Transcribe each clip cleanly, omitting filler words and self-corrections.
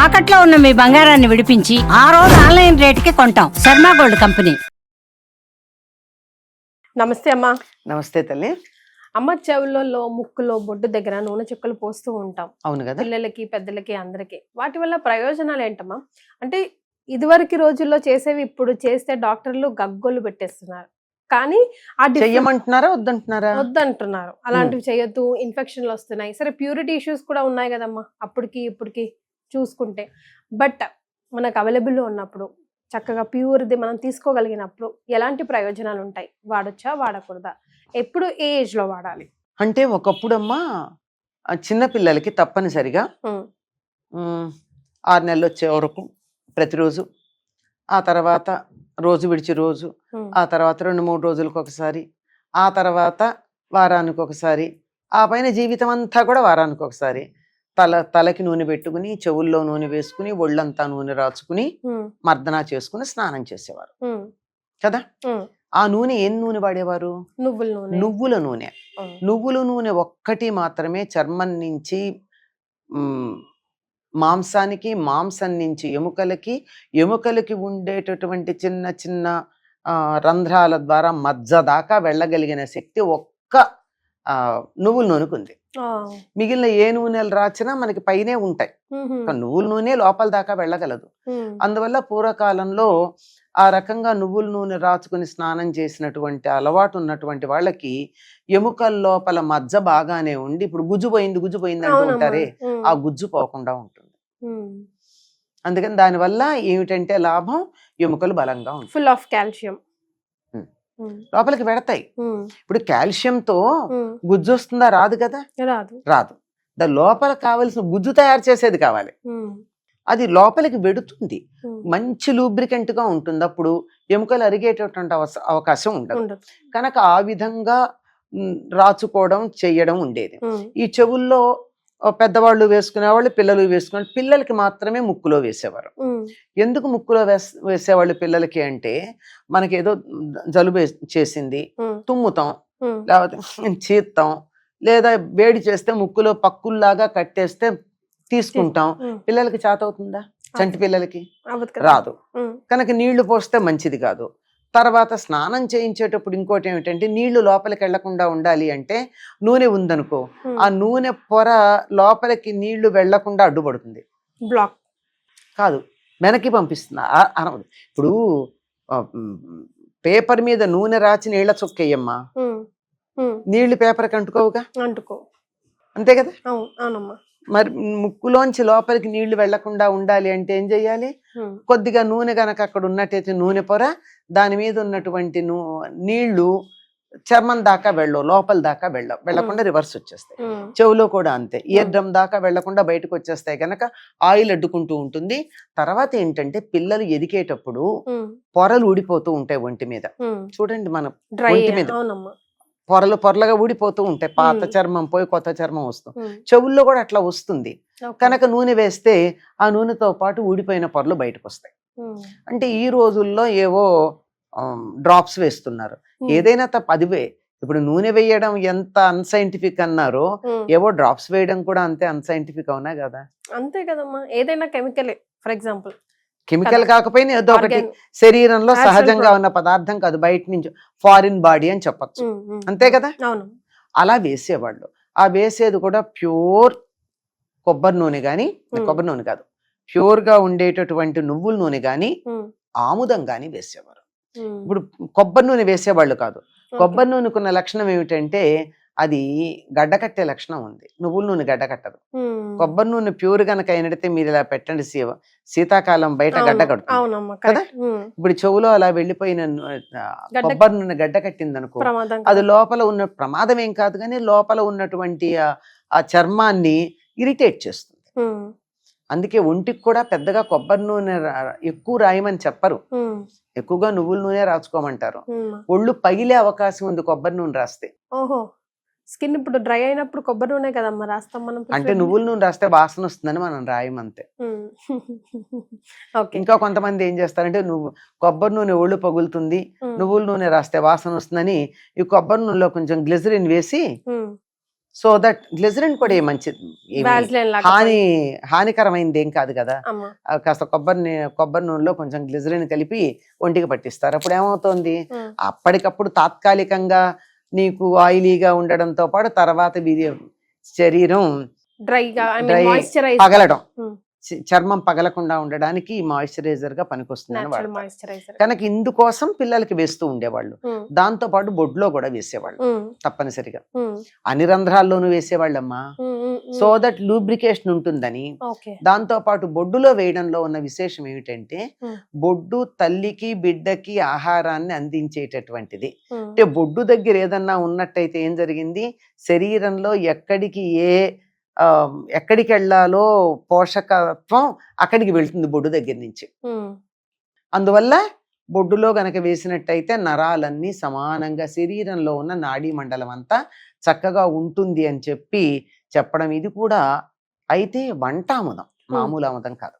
తాకట్లో ఉన్న మీ బంగారాన్ని విడిపించి ఆ రోజు ఆన్లైన్ రేటుకి కొంటాం. Sharma gold company. నమస్తే అమ్మా. నమస్తే తల్లి. అమ్మ, చెవులలో, ముక్కులో, బొడ్డు దగ్గర నూనె చుక్కలు పోస్తూ ఉంటాం. అవును కదా. పిల్లలకి, పెద్దలకి, అందరికి. వాటి వల్ల ప్రయోజనాలు ఏంటమ్మా? అంటే ఇదివరకు రోజుల్లో చేసేవి ఇప్పుడు చేస్తే డాక్టర్లు గగ్గోలు పెట్టేస్తున్నారు. కానీ చెయ్యమంటున్నారా వద్దంటున్నారా? వద్దంటున్నారు. అలాంటివి చేయొద్దు, ఇన్ఫెక్షన్లు వస్తున్నాయి. సరే, ప్యూరిటీ ఇష్యూస్ కూడా ఉన్నాయి కదమ్మా అప్పటికి ఇప్పటికి చూసుకుంటే. బట్ మనకు అవైలబుల్ ఉన్నప్పుడు చక్కగా ప్యూర్ది మనం తీసుకోగలిగినప్పుడు ఎలాంటి ప్రయోజనాలు ఉంటాయి? వాడొచ్చా, వాడకూడదా? ఎప్పుడు ఏ ఏజ్ లో వాడాలి? అంటే ఒకప్పుడమ్మా చిన్న పిల్లలకి తప్పనిసరిగా 6 నెలలు వచ్చే వరకు ప్రతిరోజు, ఆ తర్వాత రోజు విడిచి రోజు, ఆ తర్వాత 2-3 రోజులకు ఒకసారి, ఆ తర్వాత వారానికి ఒకసారి, ఆ పైన జీవితం అంతా కూడా వారానికి ఒకసారి తలకి నూనె పెట్టుకుని, చెవుల్లో నూనె వేసుకుని, ఒళ్ళంతా నూనె రాచుకుని, మర్దనా చేసుకుని స్నానం చేసేవారు కదా. ఆ నూనె ఏం నూనె వాడేవారు? నువ్వుల నూనె. నువ్వుల నూనె ఒక్కటి మాత్రమే చర్మం నుంచి మాంసానికి, మాంసం నుంచి ఎముకలకి ఉండేటటువంటి చిన్న చిన్న రంధ్రాల ద్వారా మజ్జ దాకా వెళ్ళగలిగిన శక్తి ఒక్క నువ్వుల నూనెకు ఉంది. మిగిలిన ఏ నూనెలు రాచినా మనకి పైనే ఉంటాయి. నువ్వుల నూనె లోపల దాకా వెళ్ళగలదు. అందువల్ల పూర్వకాలంలో ఆ రకంగా నువ్వుల నూనె రాచుకుని స్నానం చేసినటువంటి అలవాటు ఉన్నటువంటి వాళ్ళకి ఎముకల లోపల మజ్జ బాగానే ఉండి, ఇప్పుడు గుజ్జు పోయింది అంటూ ఉంటారే, ఆ గుజ్జు పోకుండా ఉంటుంది. అందుకని దానివల్ల ఏమిటంటే లాభం, ఎముకలు బలంగా ఉంటాయి. ఫుల్ ఆఫ్ కాల్షియం లోపలికి పెడతాయి. ఇప్పుడు కాల్షియంతో గుజ్జు వస్తుందా? రాదు కదా. రాదు. దాని లోపల కావలసిన గుజ్జు తయారు చేసేది కావాలి. అది లోపలికి వెడుతుంది, మంచి లూబ్రికెంట్ గా ఉంటుంది. అప్పుడు ఎముకలు అరిగేటటువంటి అవకాశం ఉండదు. కనుక ఆ విధంగా రాచుకోవడం చేయడం ఉండేది. ఈ చెవుల్లో పెద్దవాళ్ళు వేసుకునేవాళ్ళు, పిల్లలు వేసుకునే, పిల్లలకి మాత్రమే ముక్కులో వేసేవారు. ఎందుకు ముక్కులో వేసేవాళ్ళు పిల్లలకి అంటే, మనకి ఏదో జలుబు చేసింది, తుమ్ముతాం, లేకపోతే చీత్తాం, లేదా వేడి చేస్తే ముక్కులో పక్కుల్లాగా కట్టేస్తే తీసుకుంటాం. పిల్లలకి చేత అవుతుందా? చంటి పిల్లలకి రాదు. కనుక నీళ్లు పోస్తే మంచిది కాదు. తర్వాత స్నానం చేయించేటప్పుడు ఇంకోటి ఏమిటంటే, నీళ్లు లోపలికి వెళ్లకుండా ఉండాలి అంటే నూనె ఉందనుకో, ఆ నూనె పొర లోపలికి నీళ్లు వెళ్లకుండా అడ్డుపడుతుంది. బ్లాక్ కాదు, వెనక్కి పంపిస్తుంది. ఇప్పుడు పేపర్ మీద నూనె రాచి నీళ్ల చుక్కయ్యమ్మా, నీళ్లు పేపర్కి అంటుకోవుగా, అంతే కదా. మరి ముక్కులోంచి లోపలికి నీళ్లు వెళ్లకుండా ఉండాలి అంటే ఏం చెయ్యాలి? కొద్దిగా నూనె గనక అక్కడ ఉన్నట్టయితే నూనె పొర, దాని మీద ఉన్నటువంటి నీళ్లు చర్మం దాకా లోపల దాకా వెళ్లకుండా రివర్స్ వచ్చేస్తాయి. చెవులో కూడా అంతే, ఇయర్ డ్రమ్ దాకా వెళ్లకుండా బయటకు వచ్చేస్తాయి. కనుక ఆయిల్ అడ్డుకుంటూ ఉంటుంది. తర్వాత ఏంటంటే, పిల్లలు ఎదిగేటప్పుడు పొరలు ఊడిపోతూ ఉంటాయి ఒంటి మీద. చూడండి, మన ఒంటి మీద పొరలుగా ఊడిపోతూ ఉంటాయి. పాత చర్మం పోయి కొత్త చర్మం వస్తుంది. చెవుల్లో కూడా అట్లా వస్తుంది. కనుక నూనె వేస్తే ఆ నూనెతో పాటు ఊడిపోయిన పొరలు బయటకు వస్తాయి. అంటే ఈ రోజుల్లో ఏవో డ్రాప్స్ వేస్తున్నారు. ఏదైనా అదివే. ఇప్పుడు నూనె వేయడం ఎంత అన్సైంటిఫిక్ అన్నారో, ఏవో డ్రాప్స్ వేయడం కూడా అంతే అన్సైంటిఫిక్ అవునా కదా. అంతే కదమ్మా. ఏదైనా కెమికలే. ఫర్ ఎగ్జాంపుల్, కెమికల్ కాకపోయినా ఏదో ఒకటి శరీరంలో సహజంగా ఉన్న పదార్థం కాదు, బయట నుంచి ఫారిన్ బాడీ అని చెప్పచ్చు. అంతే కదా. అలా వేసేవాళ్ళు. ఆ వేసేది కూడా ప్యూర్ కొబ్బరి నూనె గాని, కొబ్బరి నూనె కాదు, ప్యూర్ గా ఉండేటటువంటి నువ్వుల నూనె గాని, ఆముదం గాని వేసేవారు. ఇప్పుడు కొబ్బరి నూనె వేసేవాళ్ళు కాదు. కొబ్బరి నూనెకున్న లక్షణం ఏమిటంటే, అది గడ్డకట్టే లక్షణం ఉంది. నువ్వుల నూనె గడ్డకట్టదు. కొబ్బరి నూనె ప్యూర్ గనక అయినట్టే మీరు ఇలా పెట్టండి, శీతాకాలం బయట గడ్డ కడుతుంది కదా. ఇప్పుడు చెవులో అలా వెళ్ళిపోయిన కొబ్బరి నూనె గడ్డ కట్టింది అనుకో, అది లోపల ఉన్న ప్రమాదం ఏం కాదు, కానీ లోపల ఉన్నటువంటి ఆ చర్మాన్ని ఇరిటేట్ చేస్తుంది. అందుకే ఒంటికి కూడా పెద్దగా కొబ్బరి నూనె ఎక్కువ రాయమని చెప్పరు, ఎక్కువగా నువ్వుల నూనె రాసుకోమంటారు. ఒళ్ళు పగిలే అవకాశం ఉంది కొబ్బరి నూనె రాస్తే. స్కిన్ ఇప్పుడు డ్రై అయినప్పుడు కొబ్బరి నూనె కదమ్మా రాస్తాం మనం. అంటే నువ్వుల నూనె రాస్తే వాసన వస్తుందని మనం రాయమంతే. ఇంకా కొంతమంది ఏం చేస్తారంటే, కొబ్బరి నూనె ఒళ్ళు పగులుతుంది, నువ్వుల నూనె రాస్తే వాసన వస్తుందని ఈ కొబ్బరి నూనెలో కొంచెం గ్లిజరిన్ వేసి సో దట్ గ్లిజరిన్ కూడా మంచిది, Vaseline లాగా హానికరమైనది ఏం కాదు కదా. అమ్మా. కాస్త కొబ్బరి నూనెలో కొంచెం గ్లిజరిన్ కలిపి ఒంటికి పట్టిస్తారు. అప్పుడు ఏమవుతుంది, అప్పటికప్పుడు తాత్కాలికంగా నీకు ఆయిలీగా ఉండడంతో పాటు తర్వాత శరీరం డ్రైగా పగలడం, చర్మం పగలకుండా ఉండడానికి మాయిశ్చరైజర్ గా పనికొస్తుందని వాడతారు. కనుక ఇందుకోసం పిల్లలకి వేస్తూ ఉండేవాళ్ళు. దాంతో పాటు బొడ్లో కూడా వేసేవాళ్ళు తప్పనిసరిగా, అన్ని రంధ్రాల్లోనూ వేసేవాళ్ళమ్మా. సో దట్ లూబ్రికేషన్ ఉంటుందని. దాంతో పాటు బొడ్డులో వేయడంలో ఉన్న విశేషం ఏమిటంటే, బొడ్డు తల్లికి బిడ్డకి ఆహారాన్ని అందించేటటువంటిది. అంటే బొడ్డు దగ్గర ఏదన్నా ఉన్నట్టయితే ఏం జరిగింది, శరీరంలో ఎక్కడికి వెళ్ళాలో పోషకత్వం అక్కడికి వెళ్తుంది బొడ్డు దగ్గర నుంచి. అందువల్ల బొడ్డులో గనక వేసినట్టయితే నరాలన్నీ సమానంగా శరీరంలో ఉన్న నాడీ మండలం అంతా చక్కగా ఉంటుంది అని చెప్పడం. ఇది కూడా అయితే వంటాముదం, మామూలు ఆముదం కాదు.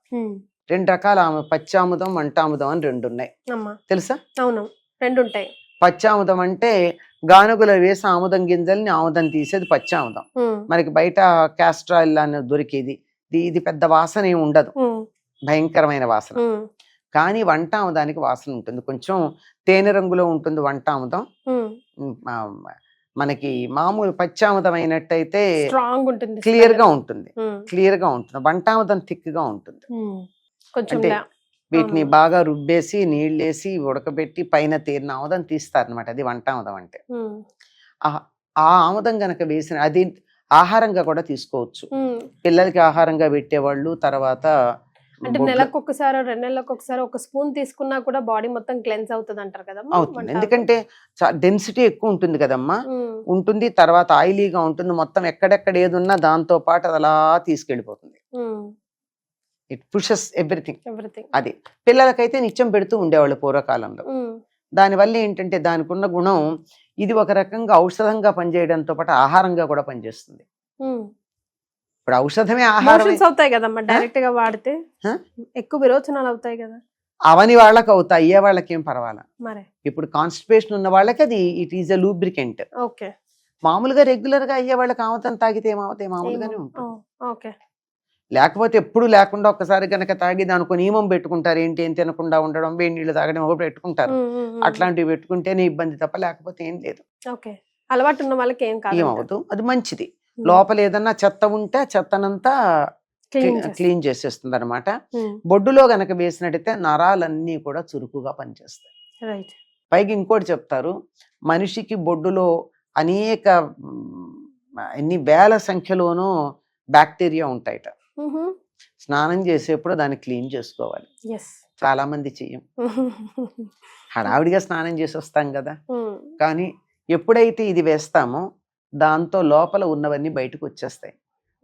2 రకాల పచ్చాముదం, వంటాముదం అని 2 ఉన్నాయి తెలుసా? అవును, 2 ఉంటాయి. పచ్చాముదం అంటే గానుగులో వేసి ఆముదం గింజల్ని ఆముదం తీసేది పచ్చాముదం. మనకి బయట క్యాస్ట్రాయిల్ అని దొరికేది, ఇది పెద్ద వాసన ఏమి ఉండదు, భయంకరమైన వాసన. కానీ వంటాముదానికి వాసన ఉంటుంది, కొంచెం తేనె రంగులో ఉంటుంది వంటాముదం. మనకి మామూలు పచ్చాముదం అయినట్టయితే స్ట్రాంగ్ ఉంటుంది, క్లియర్ గా ఉంటుంది. వంటాముదం థిక్ గా ఉంటుంది. అంటే వీటిని బాగా రుబ్బేసి నీళ్ళేసి ఉడకబెట్టి పైన తేరిన ఆముదం తీస్తారనమాట. అది వంటాముదం అంటే. ఆ ఆముదం గనక వేసిన అది ఆహారంగా కూడా తీసుకోవచ్చు, పిల్లలకి ఆహారంగా పెట్టేవాళ్ళు. తర్వాత అంటే నెలకు ఒకసారి 2 నెలలకు ఒకసారి 1 స్పూన్ తీసుకున్నా కూడా బాడీ మొత్తం క్లెన్స్ అవుతుంది అంటారు కదా. అవుతుంది, ఎందుకంటే డెన్సిటీ ఎక్కువ ఉంటుంది కదమ్మా, ఉంటుంది. తర్వాత ఆయిలీగా ఉంటుంది, మొత్తం ఎక్కడెక్కడ ఏది ఉన్నా దాంతో పాటు అది అలా తీసుకెళ్ళిపోతుంది. It pushes everything. అది పిల్లలకైతే నిత్యం పెడుతూ ఉండేవాళ్ళు పూర్వకాలంలో. దానివల్ల ఏంటంటే దానికి ఉన్న గుణం, ఇది ఒక రకంగా ఔషధంగా పనిచేయడంతో పాటు ఆహారంగా కూడా పనిచేస్తుంది. ఇప్పుడు ఔషధమే ఆహారం అవుతాయి కదమ్మా, డైరెక్ట్ గా వాడితే ఎక్కువ విరోచనాలు అవుతాయి కదా. అవని వాళ్ళకి అవుతాయి, అయ్యే వాళ్ళకి ఏం పర్వాలా. ఇప్పుడు కాన్స్టిపేషన్ ఉన్న వాళ్ళకి అది ఇట్ ఈజ్ ఎ లూబ్రికెంట్. మామూలుగా రెగ్యులర్ గా అయ్యే వాళ్ళకి ఆముదం తాగితే ఏమవుతాయి, మామూలుగానే ఉంటుంది. లేకపోతే ఎప్పుడు లేకుండా ఒక్కసారి కనుక తాగి దానికి నియమం పెట్టుకుంటారు, ఏంటి ఏం తినకుండా ఉండడం, వేడి నీళ్ళు తాగడం ఒకటి పెట్టుకుంటారు. అట్లాంటివి పెట్టుకుంటేనే ఇబ్బంది తప్ప లేకపోతే ఏం లేదు. అలవాటు ఉన్న వాళ్ళకి ఏమవుతుంది, అది మంచిది. లోపల ఏదన్నా చెత్త ఉంటే చెత్తనంతా క్లీన్ చేసేస్తుంది అనమాట. బొడ్డులో గనక వేసినట్టయితే నరాలన్నీ కూడా చురుకుగా పనిచేస్తాయి. పైకి ఇంకోటి చెప్తారు, మనిషికి బొడ్డులో అనేక ఎన్ని వేల సంఖ్యలోనూ బ్యాక్టీరియా ఉంటాయట. స్నానం చేసేప్పుడు దాన్ని క్లీన్ చేసుకోవాలి. చాలా మంది చెయ్యం, హడావిడిగా స్నానం చేసి వస్తాం కదా. కానీ ఎప్పుడైతే ఇది వేస్తామో దాంతో లోపల ఉన్నవన్నీ బయటకు వచ్చేస్తాయి.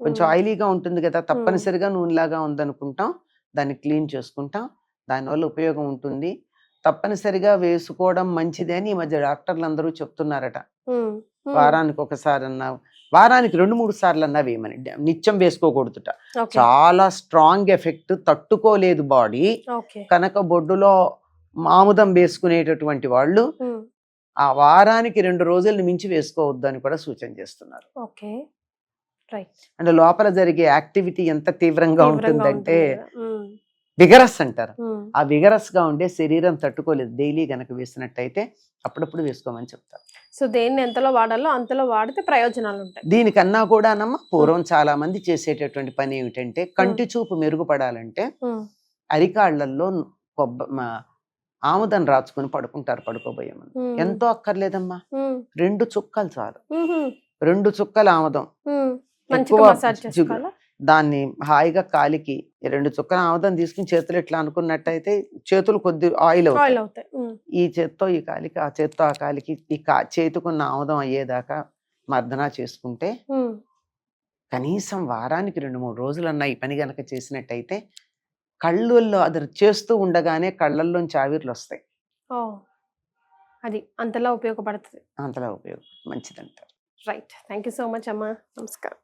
కొంచెం ఆయిలీగా ఉంటుంది కదా, తప్పనిసరిగా నూనెలాగా ఉందనుకుంటాం, దాన్ని క్లీన్ చేసుకుంటాం, దానివల్ల ఉపయోగం ఉంటుంది. తప్పనిసరిగా వేసుకోవడం మంచిదే అని ఈ మధ్య డాక్టర్లు అందరూ చెప్తున్నారట. వారానికి ఒకసారి అన్నా, వారానికి 2-3 సార్లు అన్నా వేయమని, నిత్యం వేసుకోకూడదుట. చాలా స్ట్రాంగ్ ఎఫెక్ట్ తట్టుకోలేదు బాడీ. కనుక బొడ్డులో ఆముదం వేసుకునేటటువంటి వాళ్ళు ఆ వారానికి 2 రోజులను మించి వేసుకోవద్దు అని కూడా సూచన చేస్తున్నారు. అంటే లోపల జరిగే యాక్టివిటీ ఎంత తీవ్రంగా ఉంటుందంటే విగరస్ అంటారు. ఆ విగరస్ గా ఉండే శరీరం తట్టుకోలేదు. డైలీ గనక వేసినట్టయితే అప్పుడప్పుడు వేసుకోమని చెప్తారు. సో దేన్ని ఎంతలో వాడాలో అంతలో వాడితే ప్రయోజనాలు ఉంటాయి. దీనికన్నా కూడా పూర్వం చాలా మంది చేసేటటువంటి పని ఏమిటంటే, కంటి చూపు మెరుగుపడాలంటే అరికాళ్లలో ఆముదం రాచుకుని పడుకుంటారు పడుకోబోయే ముందు. ఎంతో అక్కర్లేదమ్మా, 2 చుక్కలు చాలు. 2 చుక్కలు ఆముదం, దాన్ని హాయిగా కాలికి 2 చుక్కల ఆముదం తీసుకుని చేతులు ఇట్లా అనుకున్నట్టయితే చేతులు కొద్ది ఆయిల్ అవుతాయి. ఈ చేత్తో ఈ కాలికి, ఆ చేత్తో ఆ కాలికి, ఈ చేతుకున్న ఆముదం అయ్యేదాకా మర్దన చేసుకుంటే కనీసం వారానికి 2-3 రోజులన్నా ఈ పని గనక చేసినట్టయితే కళ్ళల్లో అది చేస్తూ ఉండగానే కళ్ళల్లోంచి ఆవిర్లు వస్తాయి. అది అంతలా ఉపయోగపడుతుంది. అంతలా ఉపయోగం మంచిదంటారు. Right, thank you so much అమ్మా, నమస్కారం.